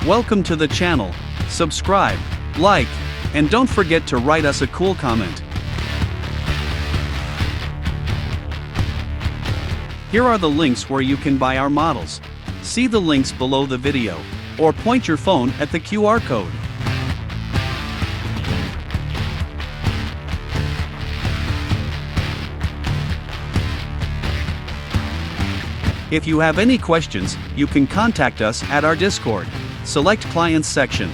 Welcome to the channel. Subscribe, like, and don't forget to write us a cool comment. Here are the links where you can buy our models. See the links below the video, or point your phone at the QR code. If you have any questions, you can contact us at our Discord. Select Clients section.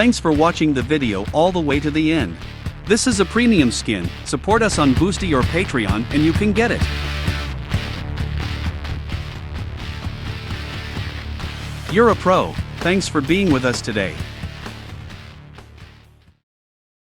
Thanks for watching the video all the way to the end. This is a premium skin. Support us on Boosty or Patreon and you can get it. You're a pro. Thanks for being with us today.